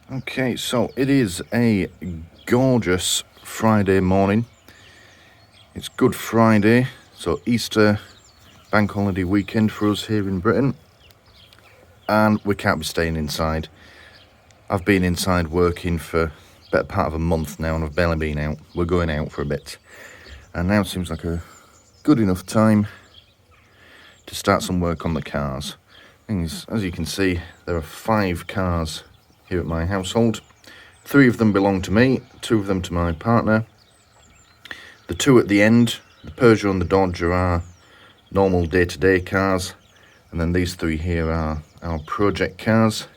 Okay, so it is a gorgeous Friday morning. It's Good Friday, so Easter bank holiday weekend for us here in Britain, and we can't be staying inside. I've been inside working for a better part of a month now, and I've barely been out. We're going out for a bit, and now seems like a good enough time to start some work on the cars. As you can see, there are 5 cars here at my household. 3 of them belong to me, 2 of them to my partner. The 2 at the end, the Peugeot and the Dodge, are normal day-to-day cars, and then these 3 here are our project cars.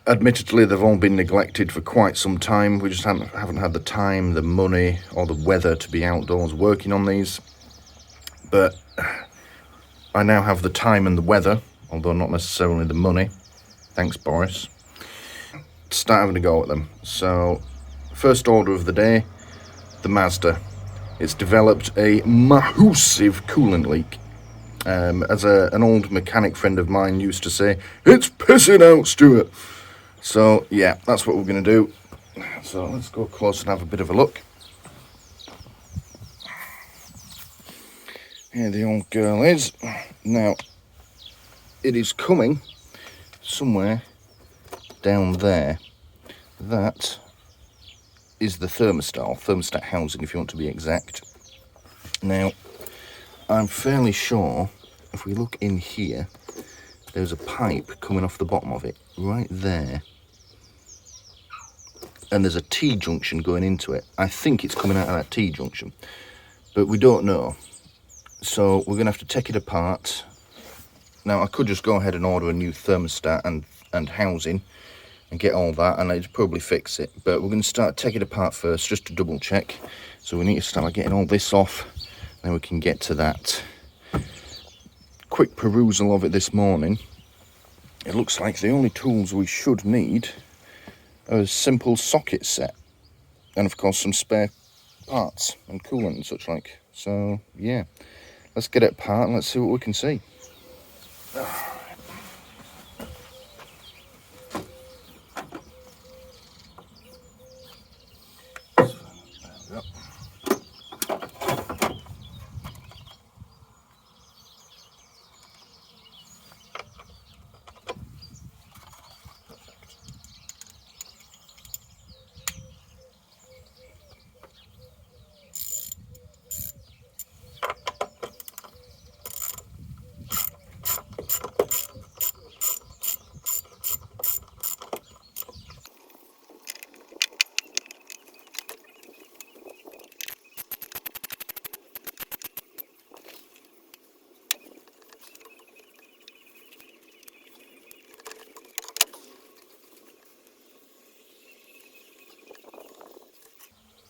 Admittedly, they've all been neglected for quite some time. We just haven't had the time, the money, or the weather to be outdoors working on these. But I now have the time and the weather, although not necessarily the money. Thanks, Boris. Start having a go at them. So, first order of the day, the Mazda. It's developed a massive coolant leak. As an old mechanic friend of mine used to say, "It's pissing out, Stuart." So yeah, that's what we're going to do. So let's go close and have a bit of a look. Here the old girl is. Now, it is coming somewhere down there. That is the thermostat housing, if you want to be exact. Now, I'm fairly sure, if we look in here, there's a pipe coming off the bottom of it, right there. And there's a T-junction going into it. I think it's coming out of that T-junction, but we don't know. So we're going to have to take it apart. Now, I could just go ahead and order a new thermostat and housing and get all that, and I'd probably fix it. But we're going to start taking it apart first, just to double check. So we need to start getting all this off, then we can get to that. Quick perusal of it this morning. It looks like the only tools we should need are a simple socket set, and of course some spare parts and coolant and such like. So yeah, let's get it apart and let's see what we can see.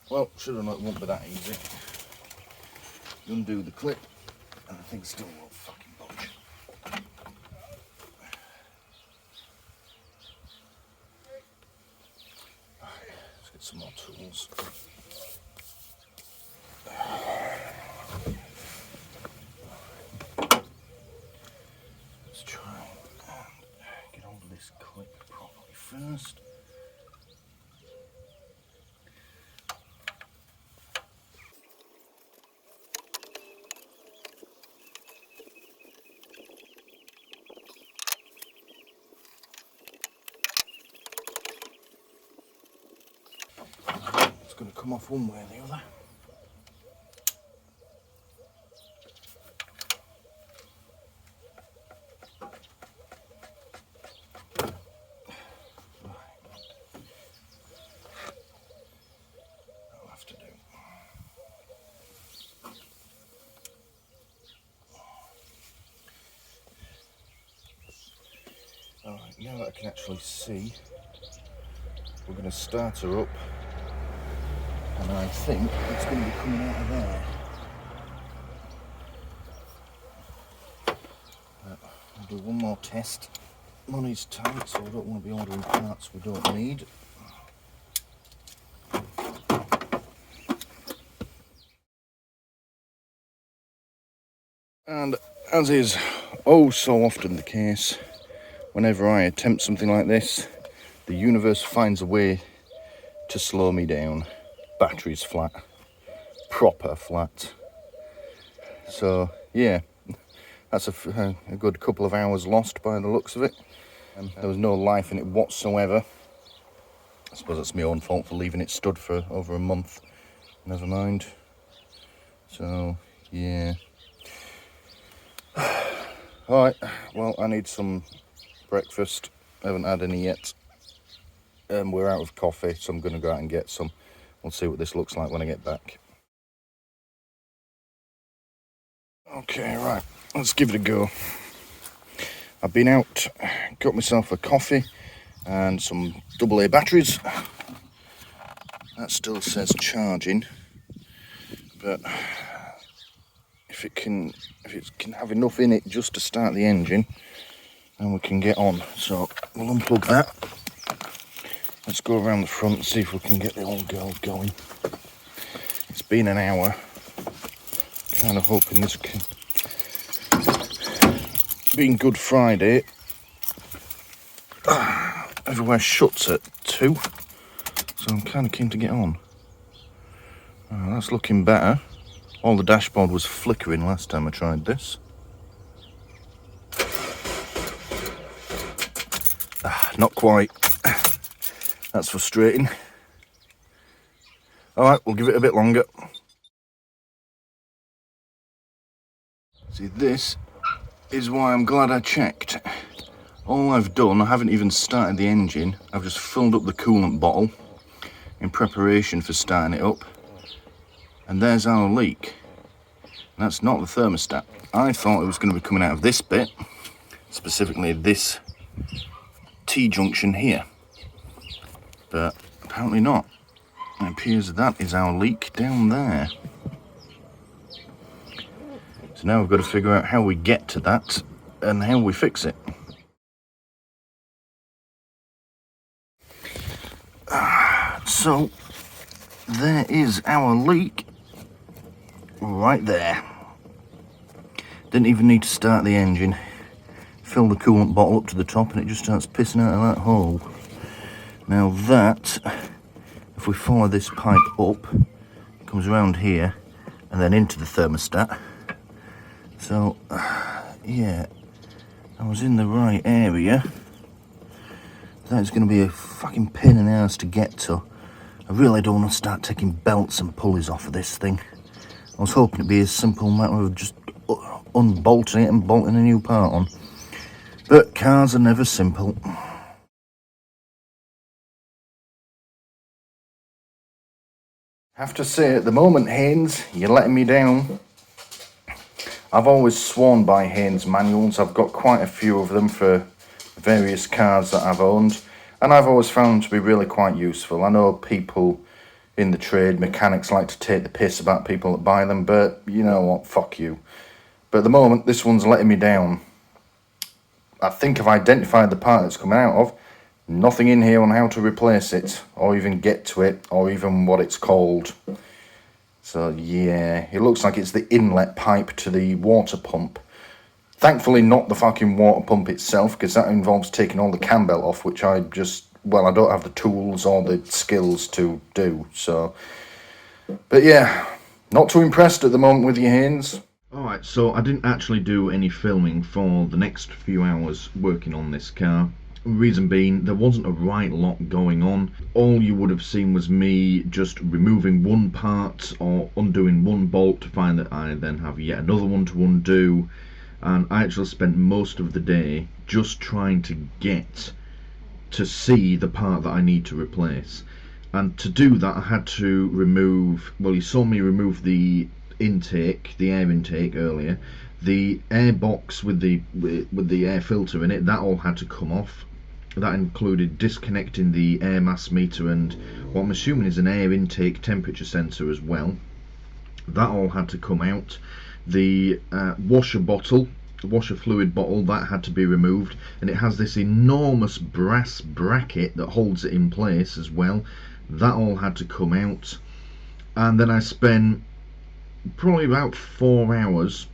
Well, should have known it won't be that easy. Undo the clip, and the thing still won't fucking budge. Right, let's get some more tools. Let's try and get hold of this clip properly first. It's going to come off one way or the other. That'll have to do. Alright, now that I can actually see, we're going to start her up, and I think it's going to be coming out of there. I'll do one more test. Money's tight, so I don't want to be ordering parts we don't need. And as is oh so often the case, whenever I attempt something like this, the universe finds a way to slow me down. Battery's flat, proper flat. So yeah, that's a good couple of hours lost by the looks of it. There was no life in it whatsoever. I suppose it's my own fault for leaving it stood for over a month. Never mind. So yeah. Alright, well, I need some breakfast. I haven't had any yet. We're out of coffee, so I'm going to go out and get some. We'll see what this looks like when I get back. Okay, right, let's give it a go. I've been out, got myself a coffee and some AA batteries. That still says charging, but if it can have enough in it just to start the engine, then we can get on. So we'll unplug that. Let's go around the front and see if we can get the old girl going. It's been an hour. Kind of hoping this can... Being Good Friday, everywhere shuts at 2, so I'm kind of keen to get on. That's looking better. All the dashboard was flickering last time I tried this. Not quite. That's frustrating. Alright, we'll give it a bit longer. See, this is why I'm glad I checked. All I've done, I haven't even started the engine. I've just filled up the coolant bottle in preparation for starting it up. And there's our leak. That's not the thermostat. I thought it was going to be coming out of this bit, specifically this T-junction here. But apparently not. It appears that is our leak down there. So now we've got to figure out how we get to that and how we fix it. So there is our leak right there. Didn't even need to start the engine. Fill the coolant bottle up to the top and it just starts pissing out of that hole. Now that, if we follow this pipe up, it comes around here and then into the thermostat. So, yeah, I was in the right area. That's going to be a fucking pain in the ass to get to. I really don't want to start taking belts and pulleys off of this thing. I was hoping it'd be a simple matter of just unbolting it and bolting a new part on. But cars are never simple. Have to say, at the moment, Haynes, you're letting me down. I've always sworn by Haynes manuals. I've got quite a few of them for various cars that I've owned, and I've always found them to be really quite useful. I know people in the trade, mechanics, like to take the piss about people that buy them, but you know what, fuck you. But at the moment, this one's letting me down. I think I've identified the part it's coming out of. Nothing in here on how to replace it, or even get to it, or even what it's called. So yeah, it looks like it's the inlet pipe to the water pump. Thankfully not the fucking water pump itself, because that involves taking all the cam belt off, which I just, well, I don't have the tools or the skills to do, so. But yeah, not too impressed at the moment with your Haynes. Alright, so I didn't actually do any filming for the next few hours working on this car. Reason being, there wasn't a right lot going on. All you would have seen was me just removing one part or undoing one bolt to find that I then have yet another one to undo. And I actually spent most of the day just trying to get to see the part that I need to replace. And to do that I had to remove, well, you saw me remove the intake, the air intake earlier. The air box with the air filter in it, that all had to come off. That included disconnecting the air mass meter and what I'm assuming is an air intake temperature sensor as well. That all had to come out. The washer fluid bottle, that had to be removed, and it has this enormous brass bracket that holds it in place as well. That all had to come out. And then I spent probably about 4 hours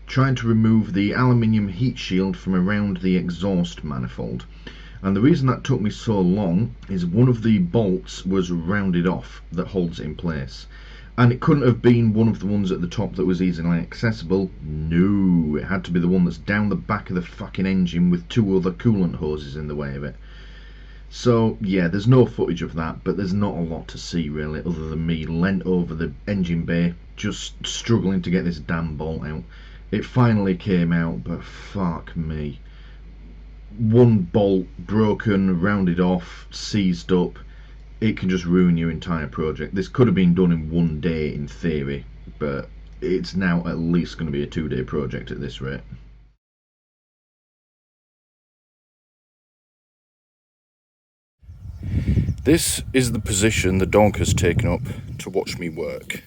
trying to remove the aluminium heat shield from around the exhaust manifold. And the reason that took me so long is one of the bolts was rounded off that holds it in place. And it couldn't have been one of the ones at the top that was easily accessible. No, it had to be the one that's down the back of the fucking engine with two other coolant hoses in the way of it. So yeah, there's no footage of that, but there's not a lot to see really, other than me leant over the engine bay just struggling to get this damn bolt out. It finally came out, but fuck me. One bolt broken, rounded off, seized up. It can just ruin your entire project. This could have been done in one day in theory, but it's now at least going to be a 2-day project at this rate. This is the position the dog has taken up to watch me work.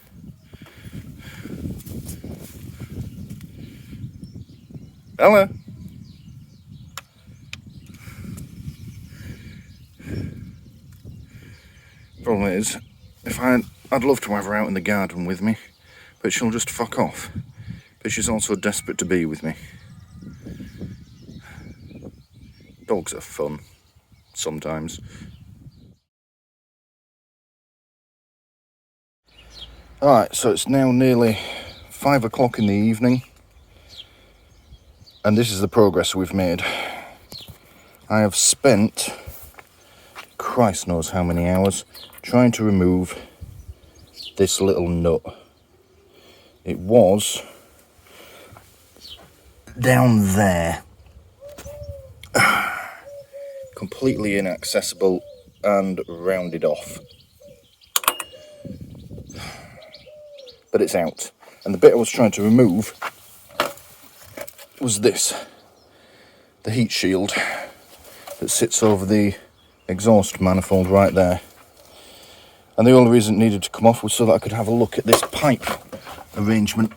Ella! Problem is, I'd love to have her out in the garden with me, but she'll just fuck off. But she's also desperate to be with me. Dogs are fun, sometimes. Alright, so it's now nearly 5 o'clock in the evening, and this is the progress we've made. I have spent, Christ knows how many hours, trying to remove this little nut. It was down there, completely inaccessible and rounded off. But it's out. And the bit I was trying to remove was this, the heat shield that sits over the exhaust manifold right there. And the only reason it needed to come off was so that I could have a look at this pipe arrangement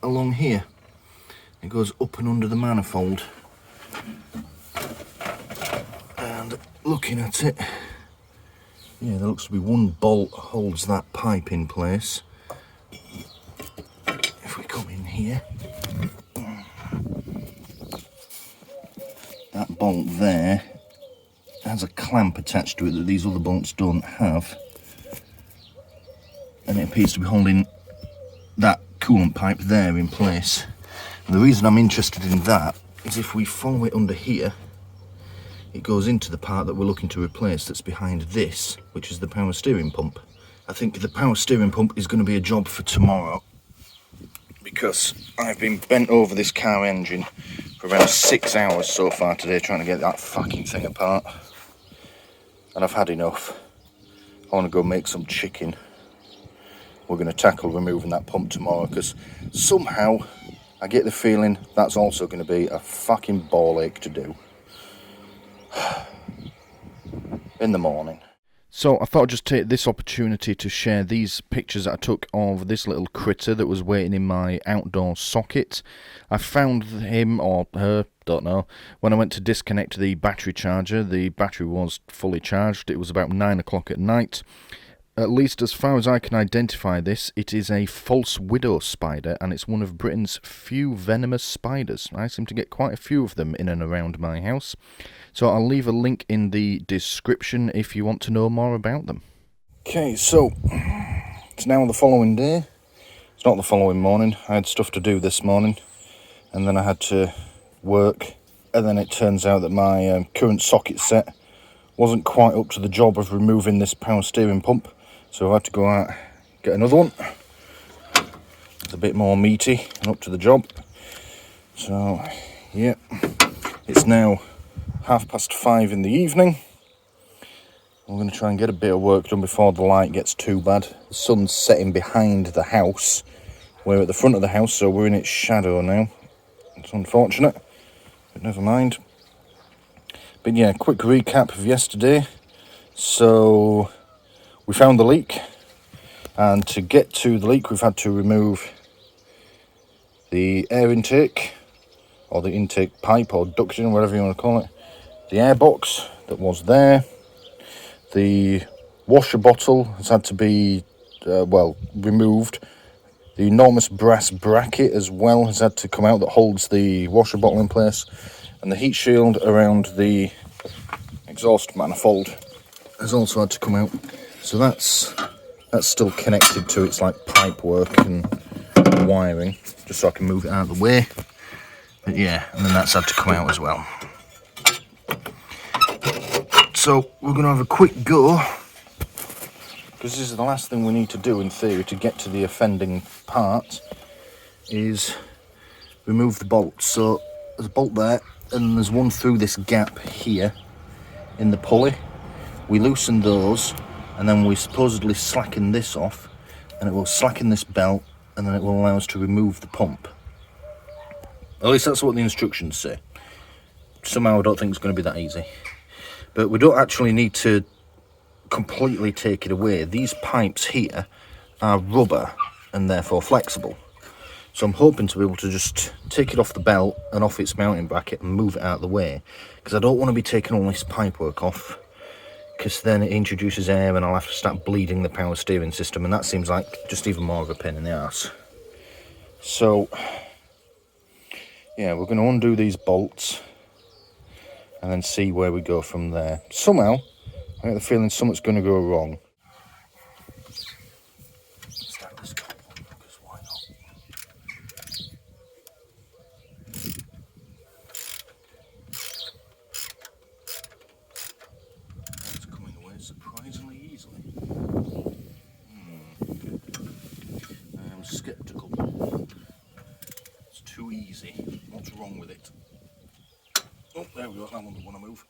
along here. It goes up and under the manifold. And looking at it, yeah, there looks to be one bolt holds that pipe in place. If we come in here, that bolt there has a clamp attached to it that these other bolts don't have, and it appears to be holding that coolant pipe there in place. And the reason I'm interested in that is if we follow it under here, it goes into the part that we're looking to replace that's behind this, which is the power steering pump. I think the power steering pump is going to be a job for tomorrow, because I've been bent over this car engine for around 6 hours so far today trying to get that fucking thing apart. And I've had enough. I want to go make some chicken. We're going to tackle removing that pump tomorrow, because somehow I get the feeling that's also going to be a fucking ball ache to do. In the morning. So I thought I'd just take this opportunity to share these pictures that I took of this little critter that was waiting in my outdoor socket. I found him, or her, don't know, when I went to disconnect the battery charger. The battery was fully charged. It was about 9 o'clock at night. At least as far as I can identify this, it is a false widow spider, and it's one of Britain's few venomous spiders. I seem to get quite a few of them in and around my house. So I'll leave a link in the description if you want to know more about them. Okay, so it's now the following day. It's not the following morning. I had stuff to do this morning, and then I had to work, and then it turns out that my current socket set wasn't quite up to the job of removing this power steering pump, so I had to go out get another one. It's a bit more meaty and up to the job. So yeah, it's now 5:30 in the evening. I'm going to try and get a bit of work done before the light gets too bad. The sun's setting behind the house. We're at the front of the house, so we're in its shadow now. It's unfortunate, but never mind. But yeah, quick recap of yesterday. So we found the leak, and to get to the leak we've had to remove the air intake, or the intake pipe, or ducting, whatever you want to call it, the air box that was there. The washer bottle has had to be removed. The enormous brass bracket as well has had to come out that holds the washer bottle in place, and the heat shield around the exhaust manifold has also had to come out. So that's still connected to its like pipe work and wiring, just so I can move it out of the way. But yeah, and then that's had to come out as well. So we're going to have a quick go, because this is the last thing we need to do in theory to get to the offending part, is remove the bolts. So there's a bolt there, and there's one through this gap here in the pulley. We loosen those, and then we supposedly slacken this off, and it will slacken this belt, and then it will allow us to remove the pump. At least that's what the instructions say. Somehow I don't think it's going to be that easy. But we don't actually need to completely take it away. These pipes here are rubber and therefore flexible. So I'm hoping to be able to just take it off the belt and off its mounting bracket and move it out of the way, because I don't want to be taking all this pipework off, because then it introduces air and I'll have to start bleeding the power steering system, and that seems like just even more of a pain in the arse. So yeah, we're going to undo these bolts and then see where we go from there. Somehow I get the feeling something's going to go wrong. Start this top one, because why not? That's coming away surprisingly easily. I am sceptical. It's too easy. What's wrong with it? Oh, there we go. That one don't want to move.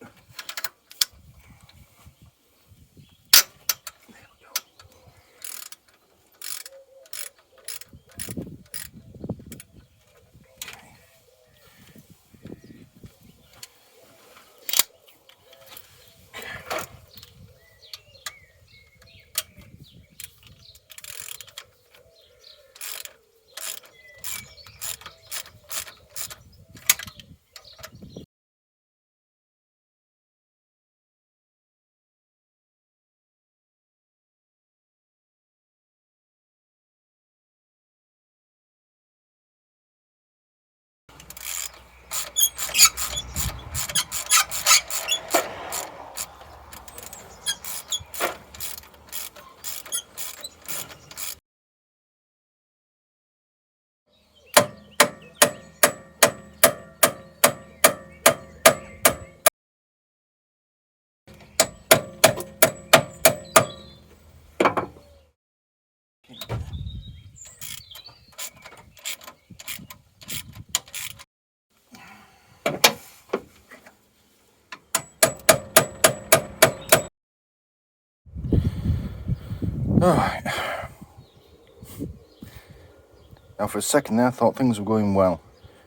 Alright. Now for a second there I thought things were going well.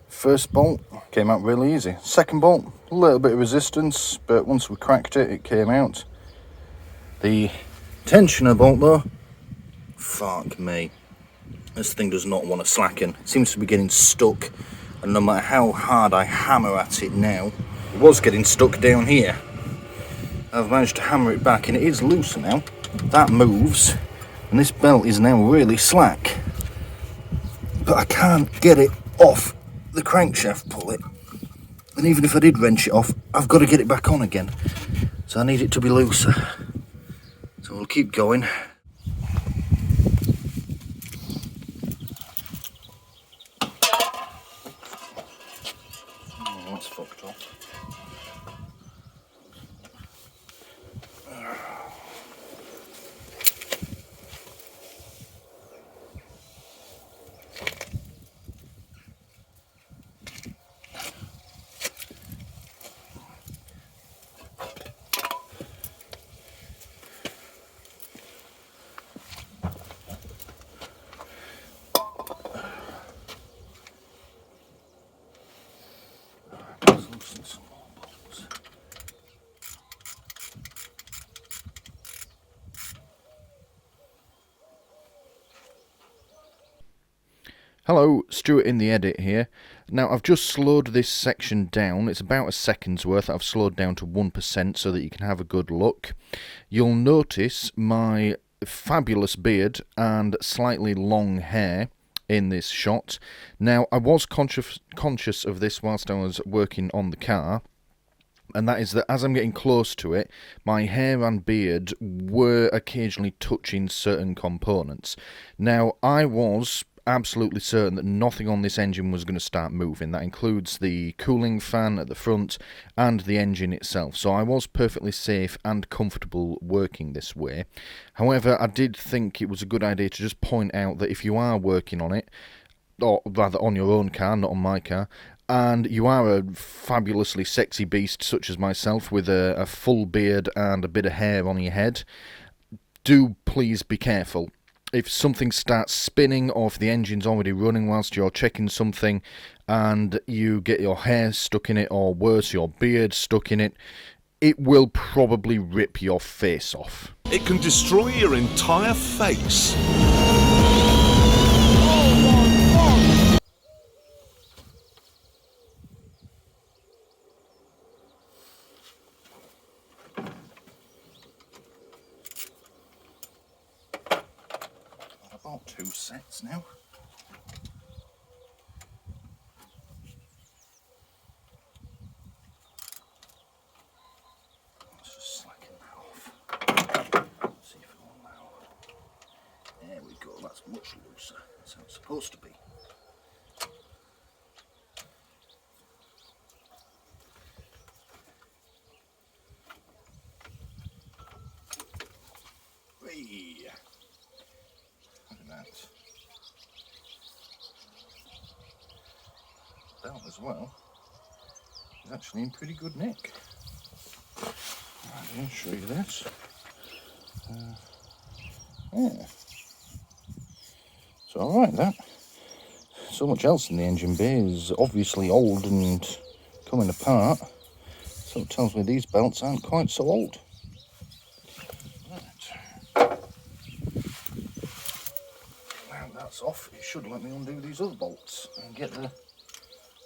First bolt came out really easy. Second bolt, a little bit of resistance, but once we cracked it, it came out. The tensioner bolt though, fuck me. This thing does not want to slacken. It seems to be getting stuck, and no matter how hard I hammer at it now, it was getting stuck down here. I've managed to hammer it back and it is looser now. That moves, and this belt is now really slack. But I can't get it off the crankshaft pulley. And even if I did wrench it off, I've got to get it back on again. So I need it to be looser. So we'll keep going. Oh, that's fucked up. Hello, Stuart in the edit here. Now I've just slowed this section down. It's about a second's worth. I've slowed down to 1% so that you can have a good look. You'll notice my fabulous beard and slightly long hair in this shot. Now, I was conscious of this whilst I was working on the car, and that is that as I'm getting close to it, my hair and beard were occasionally touching certain components. Now, I was absolutely certain that nothing on this engine was going to start moving. That includes the cooling fan at the front and the engine itself. So I was perfectly safe and comfortable working this way. However, I did think it was a good idea to just point out that if you are working on it, or rather on your own car, not on my car, and you are a fabulously sexy beast such as myself with a full beard and a bit of hair on your head, do please be careful. If something starts spinning or if the engine's already running whilst you're checking something and you get your hair stuck in it, or worse, your beard stuck in it, it will probably rip your face off. It can destroy your entire face. About 2 sets now. Let's just slacken that off. See if it will allow. There we go, that's much looser. That's how it's supposed to be. Hey. Look at that. Belt as well is actually in pretty good nick. I'll show you this. Yeah. It's alright, that. So much else in the engine bay is obviously old and coming apart, so it tells me these belts aren't quite so old. Now that's off, it should let me undo these other bolts and get the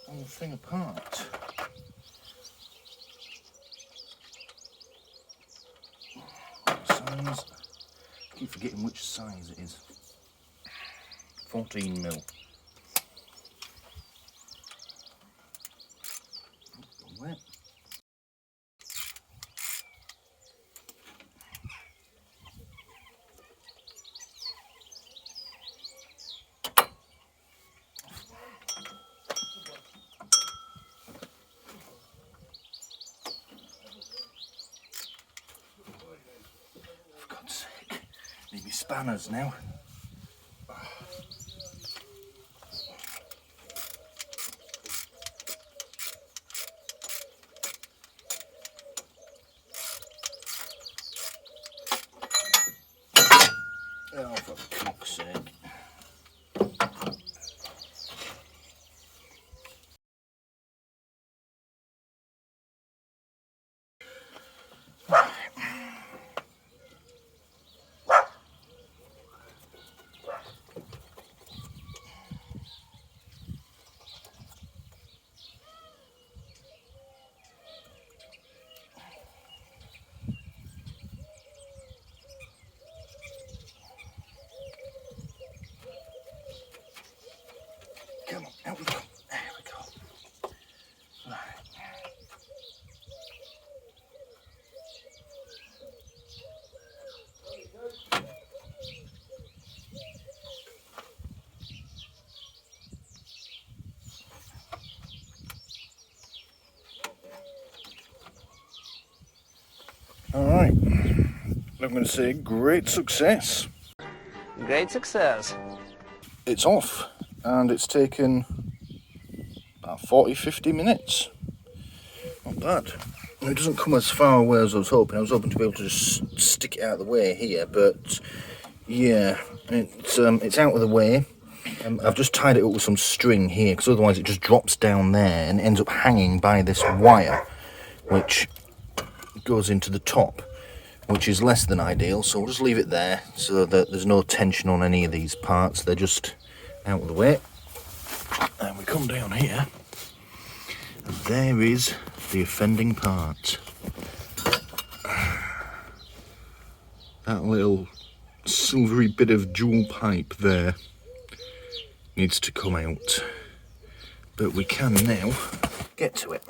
whole thing apart. Size, I keep forgetting which size it is. 14 mil. Wet. For God's sake, need me spanners now. Oh, for cock's sake. Come on, out we go. There we go. Right. Alright, I'm going to say great success. Great success. It's off, and it's taken about 40-50 minutes. Not bad. It doesn't come as far away as I was hoping. I was hoping to be able to just stick it out of the way here, but yeah, it's out of the way. I've just tied it up with some string here, because otherwise it just drops down there and ends up hanging by this wire, which goes into the top, which is less than ideal. So we'll just leave it there so that there's no tension on any of these parts. They're just out of the way. And we come down here, and there is the offending part. That little silvery bit of jewel pipe there. needs to come out, but we can now get to it.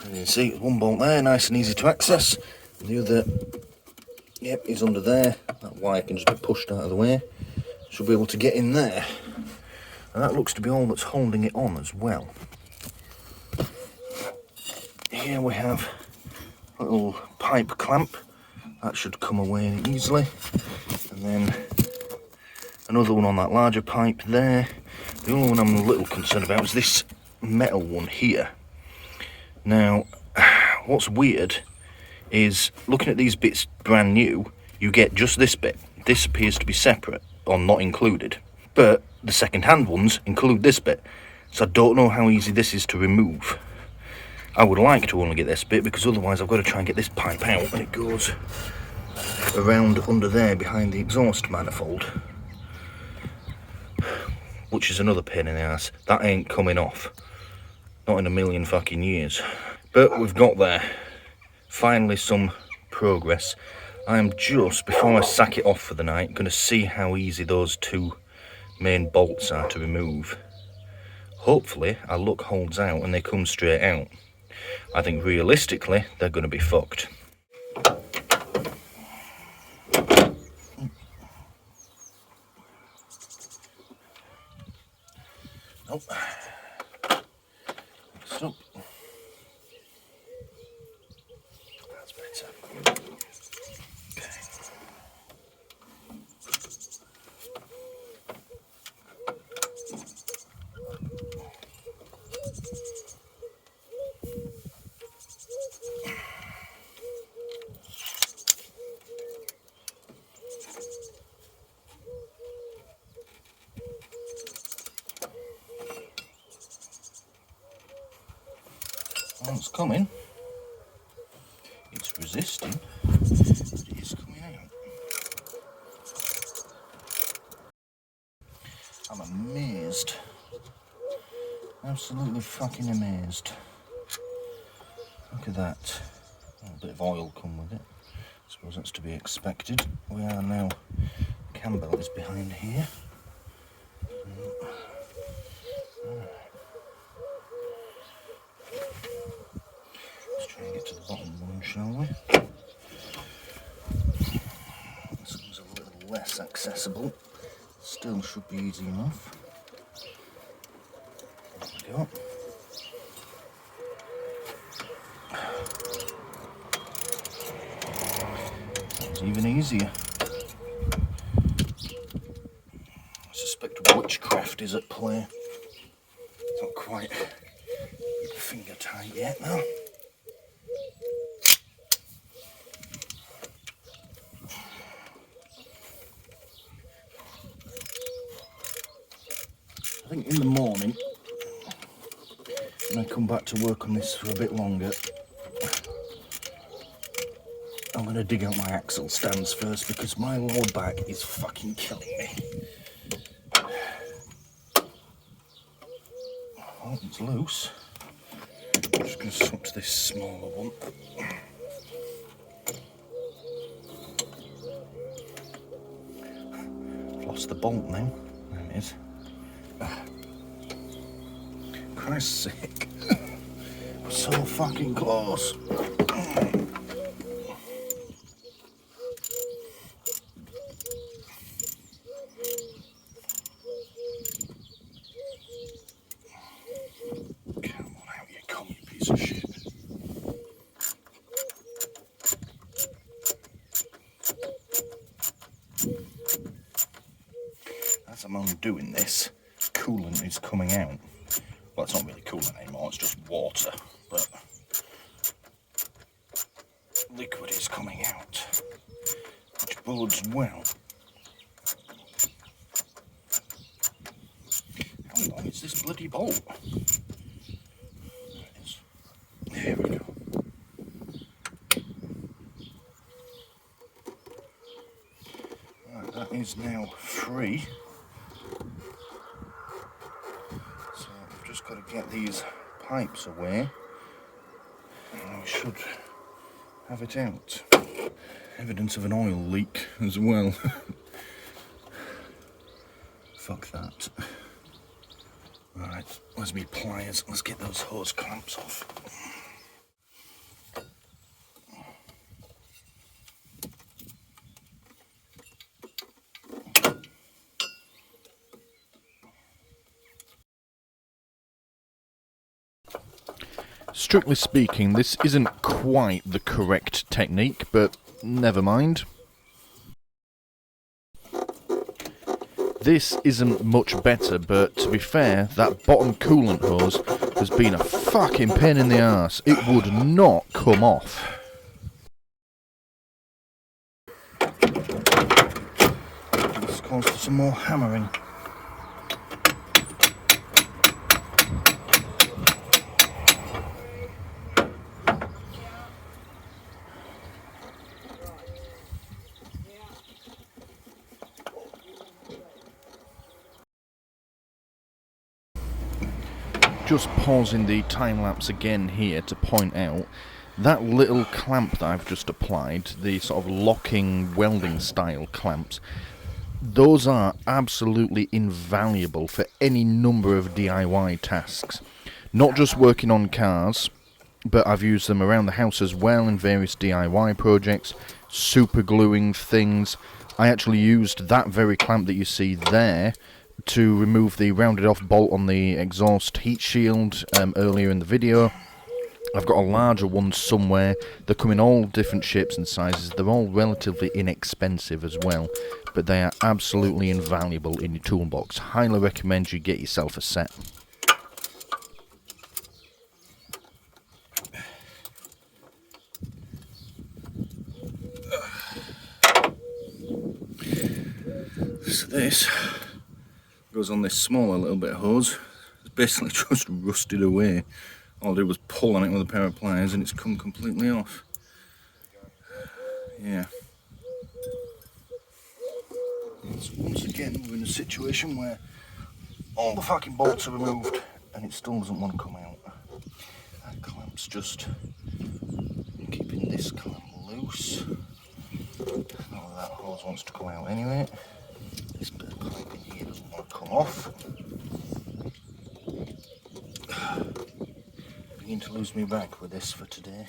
And you can see one bolt there, nice and easy to access. The other, yep, is under there. That wire can just be pushed out of the way. Should be able to get in there. And that looks to be all that's holding it on as well. Here we have a little pipe clamp. That should come away easily. And then another one on that larger pipe there. The only one I'm a little concerned about is this metal one here. Now, what's weird is looking at these bits brand new, you get just this bit. This appears to be separate or not included. But the second-hand ones include this bit. So I don't know how easy this is to remove. I would like to only get this bit because otherwise I've got to try and get this pipe out and it goes around under there behind the exhaust manifold. Which is another pain in the ass. That ain't coming off. Not in a million fucking years. But we've got there. Finally some progress. I am just, before I sack it off for the night, going to see how easy those two main bolts are to remove. Hopefully our luck holds out and they come straight out. I think realistically they're going to be fucked. Nope. So that's better. Okay. Well, it's coming. It's resisting, but it is coming out. I'm amazed. Absolutely fucking amazed. Look at that. A little bit of oil come with it. I suppose that's to be expected. We are now, cam belt is behind here. Let's try and get to the bottom one, shall we? This one's a little less accessible. Still should be easy enough. There we go. It's even easier. I suspect witchcraft is at play. It's not quite finger tight yet though. I think in the morning, when I come back to work on this for a bit longer, I'm going to dig out my axle stands first because my lower back is fucking killing me. Oh, it's loose. I'm just going to swap to this smaller one. I've lost the bolt now. There it is. Christ's sake. We're so fucking close. As I'm undoing this, coolant is coming out. Well, it's not really coolant anymore, it's just water, but liquid is coming out, which bodes well. How long is this bloody bolt? There it is. There we go. Right, that is now free. So I've just got to get these pipes away and we should have it out. Evidence of an oil leak as well. fuck that. Right, where's me pliers? Let's get those hose clamps off. Strictly speaking, this isn't quite the correct technique, but never mind. This isn't much better, but to be fair, that bottom coolant hose has been a fucking pain in the arse. It would not come off. This calls for some more hammering. Just pausing the time lapse again here to point out that little clamp that I've just applied, the sort of locking welding style clamps, those are absolutely invaluable for any number of DIY tasks. Not just working on cars, but I've used them around the house as well in various DIY projects, super gluing things. I actually used that very clamp that you see there to remove the rounded off bolt on the exhaust heat shield earlier in the video. I've got a larger one somewhere. They come in all different shapes and sizes. They're all relatively inexpensive as well, but they are absolutely invaluable in your toolbox. Highly recommend you get yourself a set. So this goes on this smaller little bit of hose. It's basically just rusted away. All I did was pull on it with a pair of pliers and it's come completely off. Yeah. So once again we're in a situation where all the fucking bolts are removed and it still doesn't want to come out. That clamp's just keeping this clamp loose. None of that hose wants to come out anyway. This bit of pipe in here doesn't want to come off. Beginning to lose me back with this for today.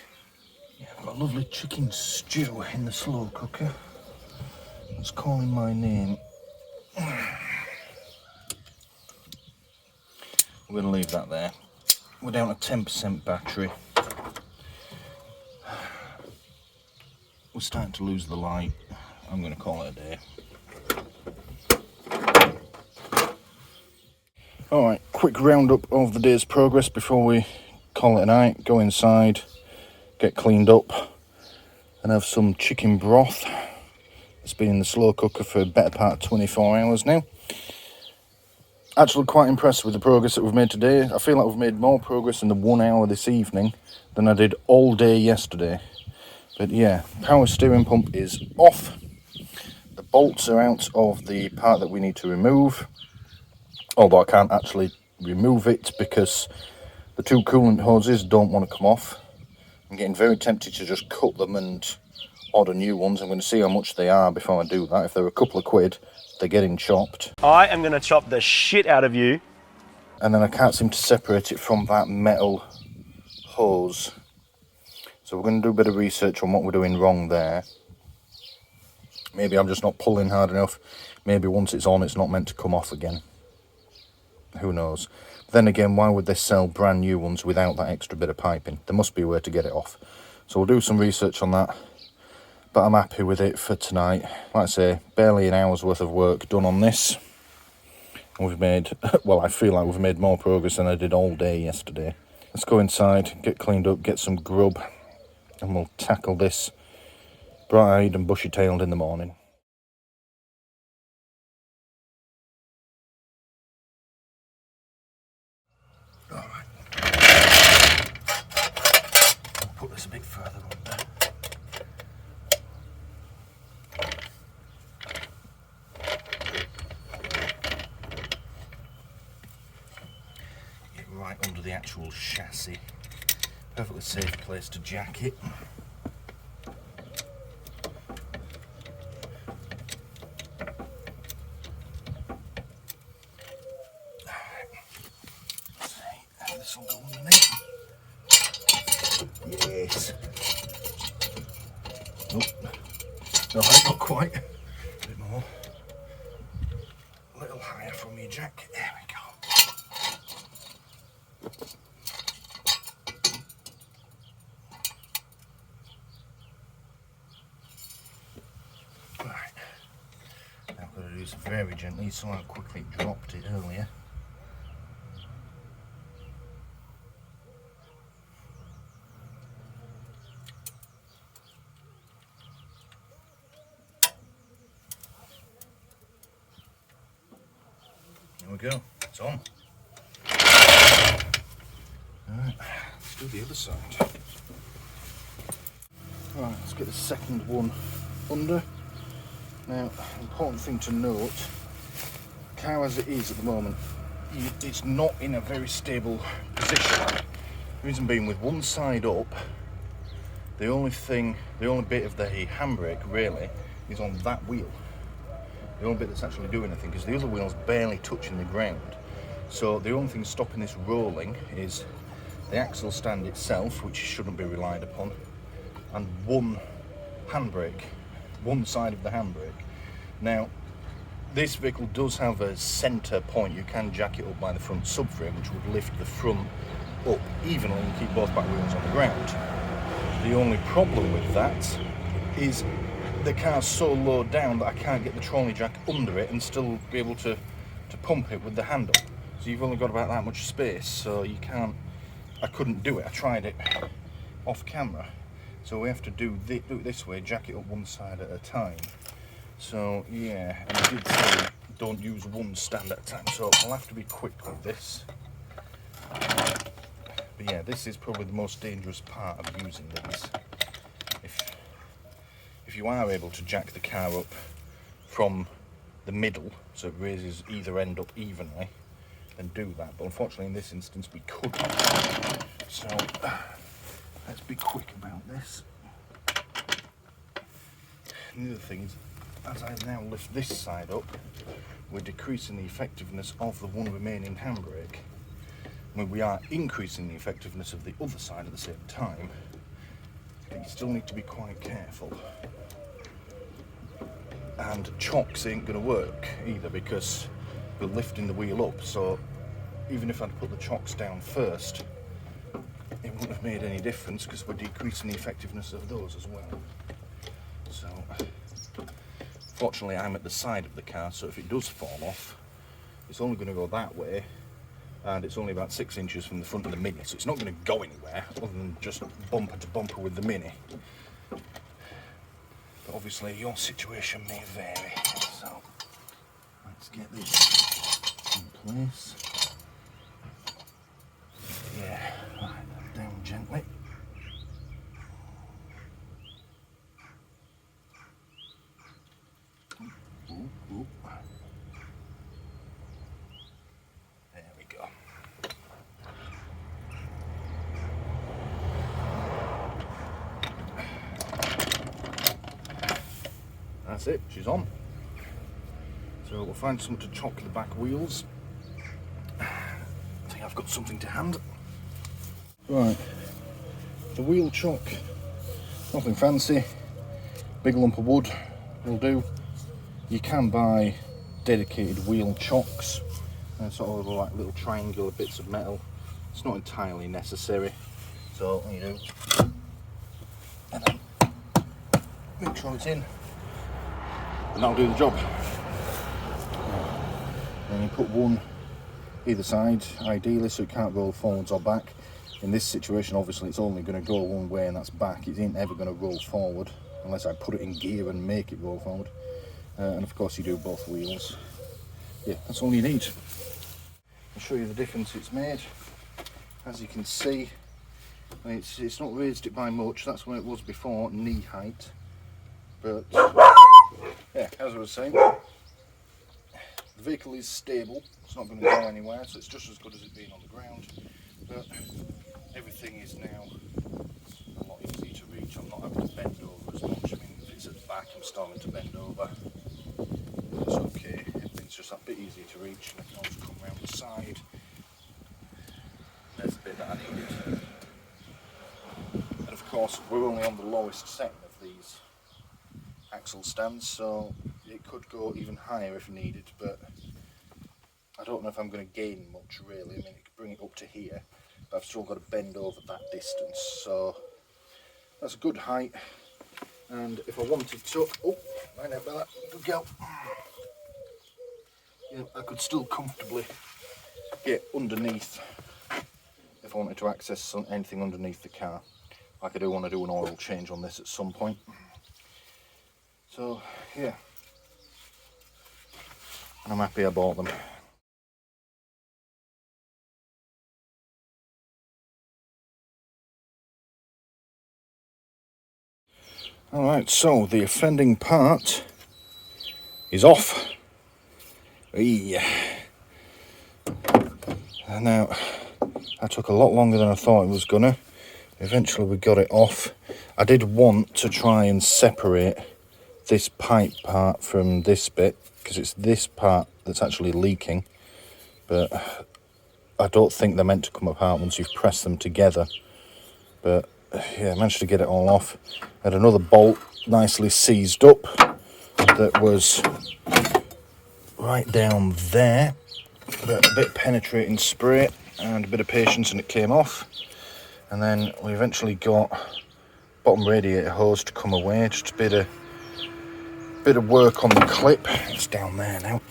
Yeah, I've got a lovely chicken stew in the slow cooker. It's calling my name. We're going to leave that there. We're down to 10% battery. We're starting to lose the light. I'm going to call it a day. Alright, quick roundup of the day's progress before we call it a night. Go inside, get cleaned up, and have some chicken broth. It's been in the slow cooker for a better part of 24 hours now. Actually quite impressed with the progress that we've made today. I feel like we've made more progress in the 1 hour this evening than I did all day yesterday. But yeah, power steering pump is off. The bolts are out of the part that we need to remove. Although I can't actually remove it because the two coolant hoses don't want to come off. I'm getting very tempted to just cut them and order new ones. I'm going to see how much they are before I do that. If they're a couple of quid, they're getting chopped. I am going to chop the shit out of you. And then I can't seem to separate it from that metal hose. So we're going to do a bit of research on what we're doing wrong there. Maybe I'm just not pulling hard enough. Maybe once it's on, it's not meant to come off again. Who knows? Then again, why would they sell brand new ones without that extra bit of piping? There must be a way to get it off. So we'll do some research on that. But I'm happy with it for tonight. Like I say, barely an hour's worth of work done on this. We've made, well, I feel like we've made more progress than I did all day yesterday. Let's go inside, get cleaned up, get some grub, and we'll tackle this bright-eyed and bushy-tailed in the morning. Alright. I'll put this a bit further under. Get right under the actual chassis. Perfectly safe place to jack it. this will go underneath. Yes. Nope. No, not quite. A bit more. A little higher from your jack. There we go. Right. Now I've got to do this very gently, so I quickly dropped it earlier. There we go, it's on. Alright, let's do the other side. Right, let's get the second one under. Now, important thing to note, the car as it is at the moment, it's not in a very stable position. The reason being, with one side up, the only bit of the handbrake really is on that wheel. The only bit that's actually doing anything, because the other wheel's barely touching the ground. So the only thing stopping this rolling is the axle stand itself, which shouldn't be relied upon, and one handbrake, one side of the handbrake. Now, this vehicle does have a centre point. You can jack it up by the front subframe, which would lift the front up evenly and keep both back wheels on the ground. The only problem with that is the car's so low down that I can't get the trolley jack under it and still be able to pump it with the handle. So you've only got about that much space, so you can't, I couldn't do it. I tried it off camera. So we have to do it this way, jack it up one side at a time. So yeah, and I did say don't use one stand at a time, so I'll have to be quick with this. But yeah, this is probably the most dangerous part of using these. If you are able to jack the car up from the middle, so it raises either end up evenly, then do that. But unfortunately in this instance we couldn't. So let's be quick about this. And the other thing is, as I now lift this side up, we're decreasing the effectiveness of the one remaining handbrake. When we are increasing the effectiveness of the other side at the same time, but you still need to be quite careful. And chocks ain't going to work either, because we're lifting the wheel up, so even if I'd put the chocks down first, it wouldn't have made any difference because we're decreasing the effectiveness of those as well. So fortunately I'm at the side of the car, so if it does fall off, it's only going to go that way, and it's only about 6 inches from the front of the Mini, so it's not going to go anywhere other than just bumper to bumper with the Mini. But obviously your situation may vary, so let's get this in place. Yeah, right, down gently. Ooh. There we go. That's it, she's on. So we'll find something to chock the back wheels. I think I've got something to hand. Right, the wheel chock, nothing fancy, big lump of wood will do. You can buy dedicated wheel chocks, sort of like little triangular bits of metal. It's not entirely necessary, so you do, and then make sure it's in, and that'll do the job. Then you put one either side, ideally, so it can't roll forwards or back. In this situation, obviously, it's only going to go one way, and that's back. It ain't ever going to roll forward unless I put it in gear and make it roll forward. And of course you do both wheels. Yeah, that's all you need. I'll show you the difference it's made. As you can see, it's not raised it by much. That's where it was before, knee height. But yeah, as I was saying, the vehicle is stable. It's not going to go anywhere, so it's just as good as it being on the ground. But everything is now a lot easier to reach. I'm not having to bend over as much. I mean, if it's at the back, I'm starting to bend over. It's okay, everything's just that bit easier to reach, and I can always come around the side. there's the bit that I needed. And of course we're only on the lowest setting of these axle stands, so it could go even higher if needed, but I don't know if I'm going to gain much really. I mean, it could bring it up to here, but I've still got to bend over that distance, so that's a good height. And if I wanted to, oh, right now, Bella, good go. Yeah, I could still comfortably get underneath if I wanted to access anything underneath the car. Like I do want to do an oil change on this at some point. So, yeah. I'm happy I bought them. Alright, so the offending part is off. And now, that took a lot longer than I thought it was gonna. Eventually we got it off. I did want to try and separate this pipe part from this bit, because it's this part that's actually leaking, but I don't think they're meant to come apart once you've pressed them together. But yeah, I managed to get it all off. I had another bolt nicely seized up that was right down there, but a bit penetrating spray and a bit of patience and it came off. And then we eventually got bottom radiator hose to come away, just a bit of work on the clip. It's down there now.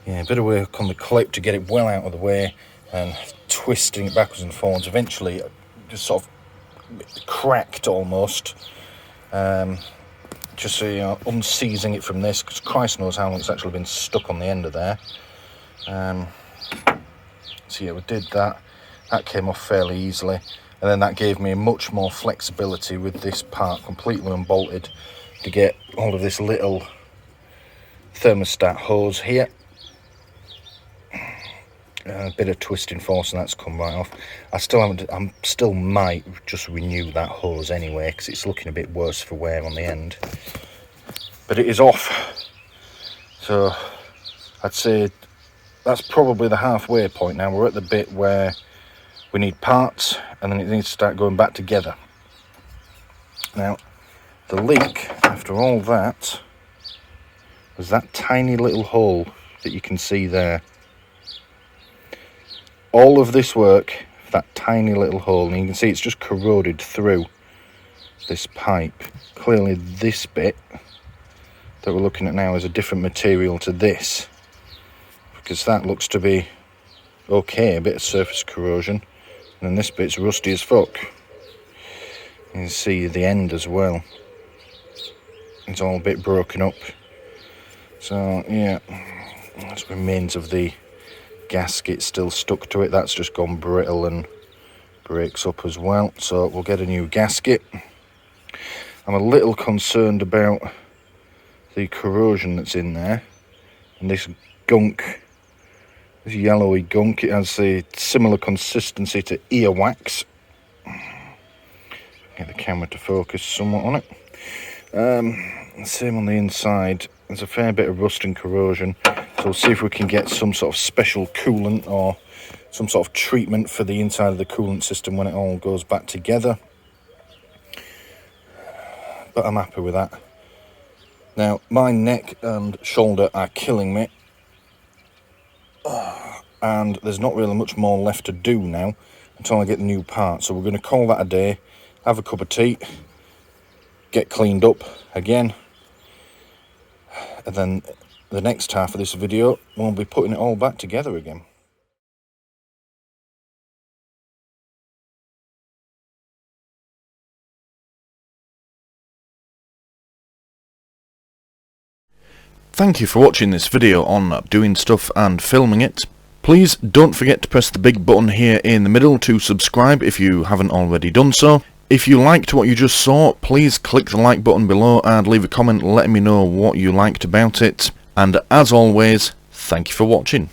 Yeah, a bit of work on the clip to get it well out of the way, and twisting it backwards and forwards. Eventually just sort of cracked almost, just so you know, unseizing it from this, because Christ knows how long it's actually been stuck on the end of there. So yeah, we did that. That came off fairly easily, and then that gave me much more flexibility with this part completely unbolted to get hold of this little thermostat hose here. A bit of twisting force and that's come right off. I still might just renew that hose anyway, because it's looking a bit worse for wear on the end. But it is off. So I'd say that's probably the halfway point now. We're at the bit where we need parts and then it needs to start going back together. Now, the leak after all that was that tiny little hole that you can see there. All of this work, that tiny little hole, and you can see it's just corroded through this pipe. Clearly this bit that we're looking at now is a different material to this, because that looks to be okay, a bit of surface corrosion, and then this bit's rusty as fuck. You can see the end as well, it's all a bit broken up. So yeah, that's remains of the gasket still stuck to it. That's just gone brittle and breaks up as well, so we'll get a new gasket. I'm a little concerned about the corrosion that's in there, and this gunk, this yellowy gunk. It has a similar consistency to earwax. Get the camera to focus somewhat on it. Same on the inside. There's a fair bit of rust and corrosion, so we'll see if we can get some sort of special coolant or some sort of treatment for the inside of the coolant system when it all goes back together. But I'm happy with that. Now, my neck and shoulder are killing me, and there's not really much more left to do now until I get the new part. So we're going to call that a day, have a cup of tea, get cleaned up again, and then the next half of this video we'll be putting it all back together again. Thank you for watching this video on doing stuff and filming it. Please don't forget to press the big button here in the middle to subscribe if you haven't already done so. If you liked what you just saw, please click the like button below and leave a comment letting me know what you liked about it. And as always, thank you for watching.